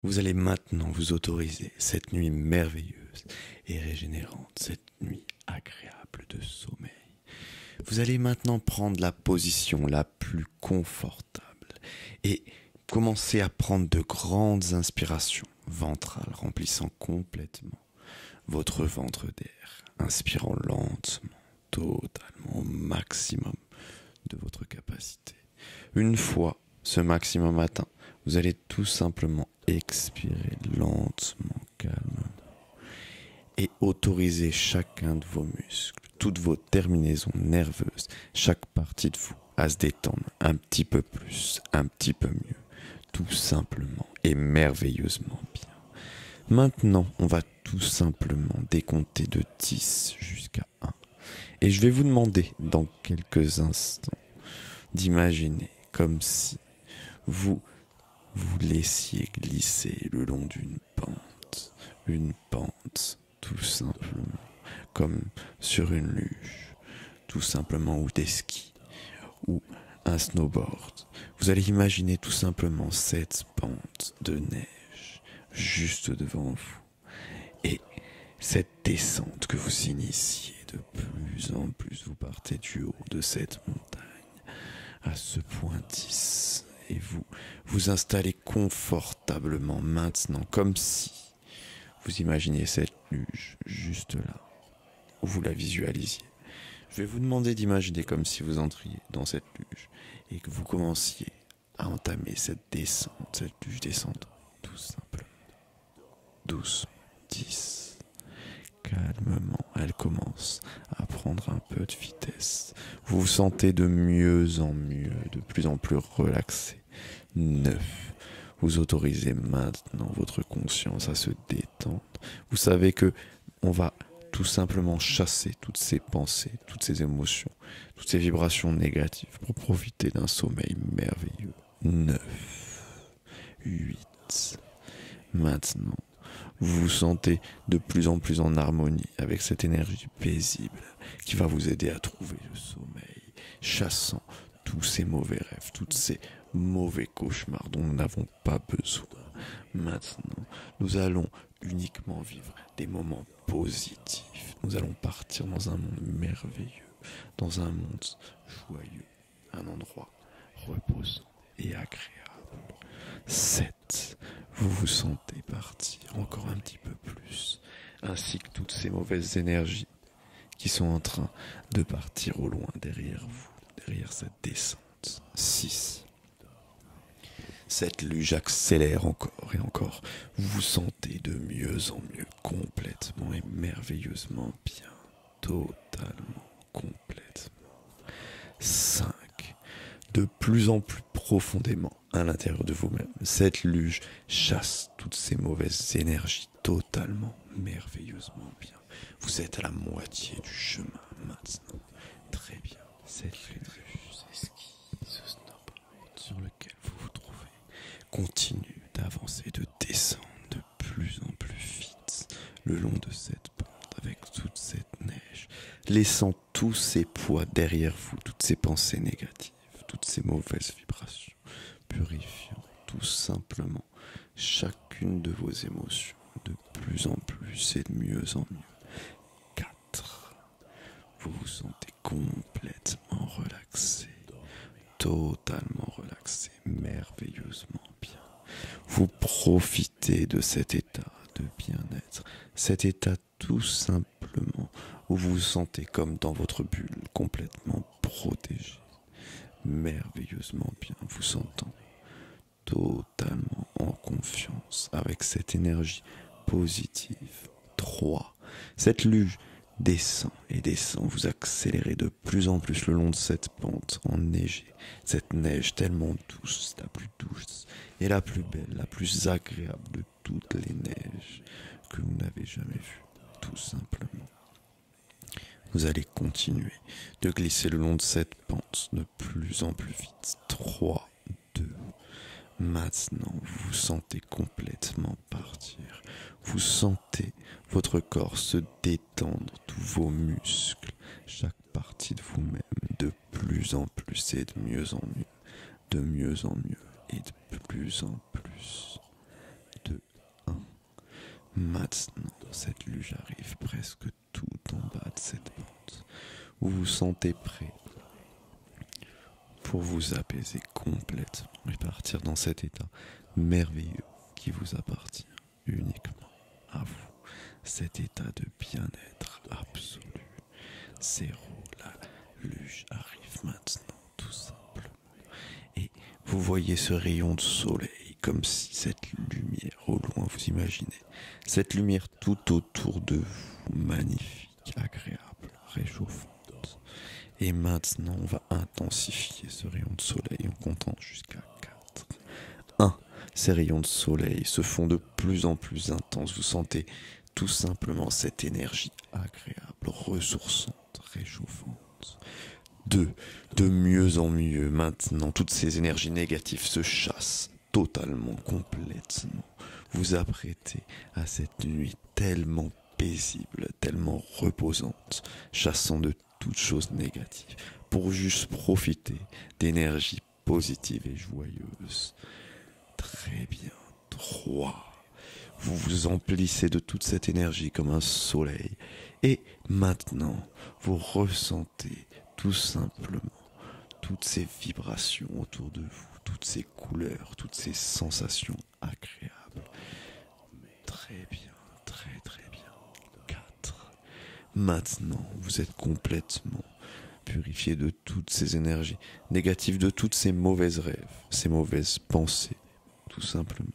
Vous allez maintenant vous autoriser cette nuit merveilleuse et régénérante, cette nuit agréable de sommeil. Vous allez maintenant prendre la position la plus confortable et commencer à prendre de grandes inspirations ventrales, remplissant complètement votre ventre d'air, inspirant lentement, totalement au maximum de votre capacité. Une fois ce maximum atteint, vous allez tout simplement expirer lentement, calmement, et autoriser chacun de vos muscles, toutes vos terminaisons nerveuses, chaque partie de vous à se détendre un petit peu plus, un petit peu mieux, tout simplement et merveilleusement bien. Maintenant, on va tout simplement décompter de 10 jusqu'à 1. Et je vais vous demander dans quelques instants d'imaginer comme si vous vous laissiez glisser le long une pente tout simplement, comme sur une luge, tout simplement, ou des skis, ou un snowboard. Vous allez imaginer tout simplement cette pente de neige juste devant vous, et cette descente que vous initiez de plus en plus, vous partez du haut de cette montagne à ce point 10 et vous vous installez confortablement maintenant, comme si vous imaginiez cette luge juste là, où vous la visualisiez. Je vais vous demander d'imaginer comme si vous entriez dans cette luge et que vous commenciez à entamer cette descente, cette luge descendante, tout simplement. Doucement, 10. Calmement, elle commence à prendre un peu de vitesse. Vous vous sentez de mieux en mieux, de plus en plus relaxé. 9. Vous autorisez maintenant votre conscience à se détendre. Vous savez que on va tout simplement chasser toutes ces pensées, toutes ces émotions, toutes ces vibrations négatives pour profiter d'un sommeil merveilleux. 9. 8. Maintenant, vous vous sentez de plus en plus en harmonie avec cette énergie paisible qui va vous aider à trouver le sommeil, chassant tous ces mauvais rêves, tous ces mauvais cauchemars dont nous n'avons pas besoin. Maintenant, nous allons uniquement vivre des moments positifs. Nous allons partir dans un monde merveilleux, dans un monde joyeux, un endroit reposant et agréable. 7. Vous vous sentez partir encore un petit peu plus, ainsi que toutes ces mauvaises énergies qui sont en train de partir au loin derrière vous, derrière cette descente. 6. Cette luge accélère encore et encore. Vous vous sentez de mieux en mieux, complètement et merveilleusement bien, totalement, complètement. 5. De plus en plus profondément à l'intérieur de vous-même, cette luge chasse toutes ces mauvaises énergies totalement, merveilleusement bien. Vous êtes à la moitié du chemin maintenant. Très bien. Cette luge, ce ski, ce snowboard sur lequel vous vous trouvez continue d'avancer, de descendre de plus en plus vite le long de cette pente avec toute cette neige, laissant tous ces poids derrière vous, toutes ces pensées négatives, toutes ces mauvaises vibrations, purifiant tout simplement chacune de vos émotions de plus en plus et de mieux en mieux. 4. Vous vous sentez complètement relaxé, totalement relaxé, merveilleusement bien. Vous profitez de cet état de bien-être, cet état tout simplement où vous vous sentez comme dans votre bulle, complètement protégé, merveilleusement bien, vous sentant totalement en confiance avec cette énergie positive. 3. Cette luge descend et descend, vous accélérez de plus en plus le long de cette pente enneigée, cette neige tellement douce, la plus douce et la plus belle, la plus agréable de toutes les neiges que vous n'avez jamais vues, tout simplement. Vous allez continuer de glisser le long de cette pente de plus en plus vite. 3, 2. Maintenant, vous vous sentez complètement partir. Vous sentez votre corps se détendre, tous vos muscles, chaque partie de vous-même, de plus en plus et de mieux en mieux, de mieux en mieux et de plus en plus, de Maintenant, cette luge arrive presque tout en bas de cette pente. Vous vous sentez prêt pour vous apaiser complètement et partir dans cet état merveilleux qui vous appartient uniquement à vous. Cet état de bien-être absolu. Zéro, la luge arrive maintenant, tout simplement. Et vous voyez ce rayon de soleil, comme si cette lumière, au loin vous imaginez, cette lumière tout autour de vous, magnifique, agréable, réchauffante. Et maintenant, on va intensifier ce rayon de soleil en comptant jusqu'à 4. 1. Ces rayons de soleil se font de plus en plus intenses. Vous sentez tout simplement cette énergie agréable, ressourçante, réchauffante. 2. De mieux en mieux, maintenant, toutes ces énergies négatives se chassent totalement, complètement. Vous apprêtez à cette nuit tellement paisible, tellement reposante, chassant de toutes choses négatives, pour juste profiter d'énergies positives et joyeuses. Très bien. 3. Vous vous emplissez de toute cette énergie comme un soleil. Et maintenant, vous ressentez tout simplement toutes ces vibrations autour de vous, toutes ces couleurs, toutes ces sensations agréables. Très bien, très bien. 4. Maintenant, vous êtes complètement purifié de toutes ces énergies négatives, de toutes ces mauvaises rêves, ces mauvaises pensées, tout simplement.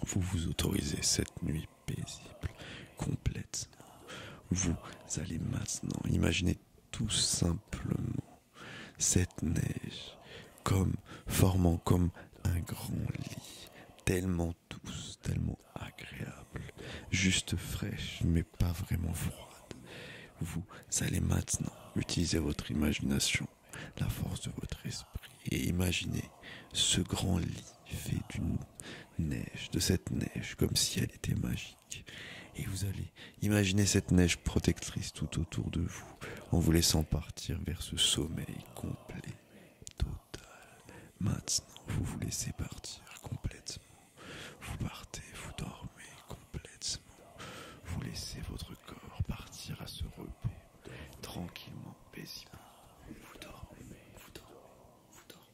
Vous vous autorisez cette nuit paisible, complètement. Vous allez maintenant imaginer tout simplement cette neige formant comme un grand lit, tellement douce, tellement agréable, juste fraîche mais pas vraiment froide. Vous allez maintenant utiliser votre imagination, la force de votre esprit et imaginer ce grand lit fait d'une neige, de cette neige comme si elle était magique. Et vous allez imaginer cette neige protectrice tout autour de vous en vous laissant partir vers ce sommeil complet, total. Maintenant, vous vous laissez partir complètement. Vous partez, vous dormez complètement. Vous laissez votre corps partir à ce repos, tranquillement, paisiblement. Vous dormez, vous dormez, vous dormez.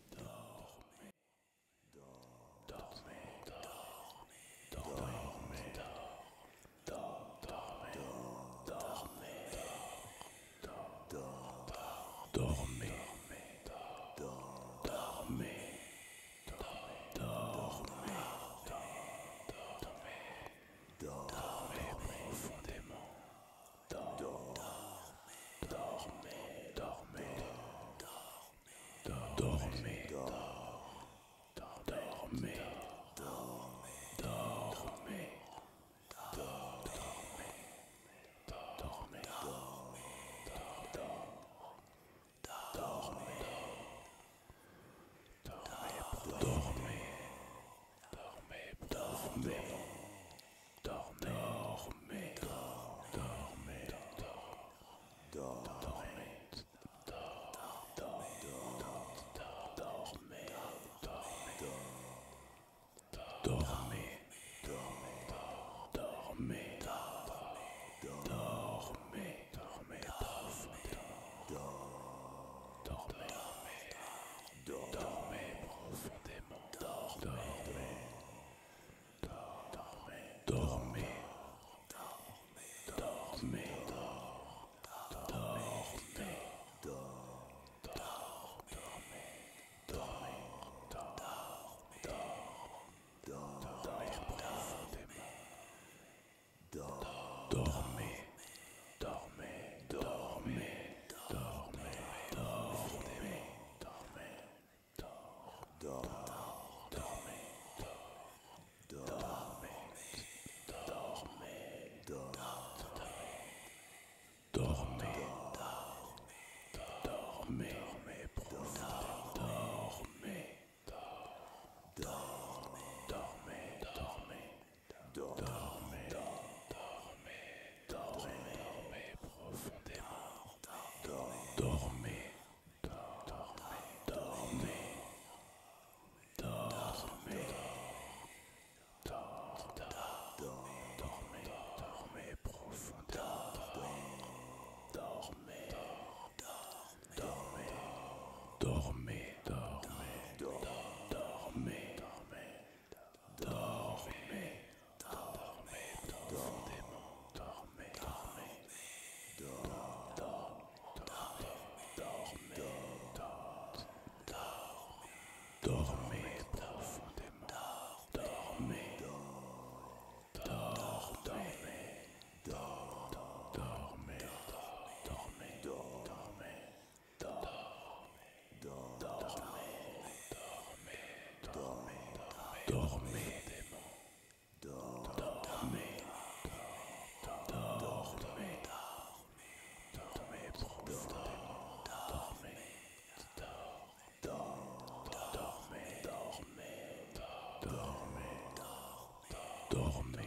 Dormez.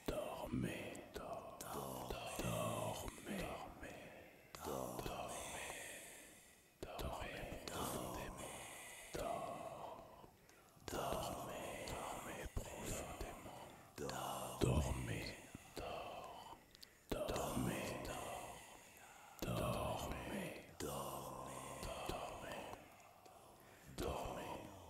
Dormez.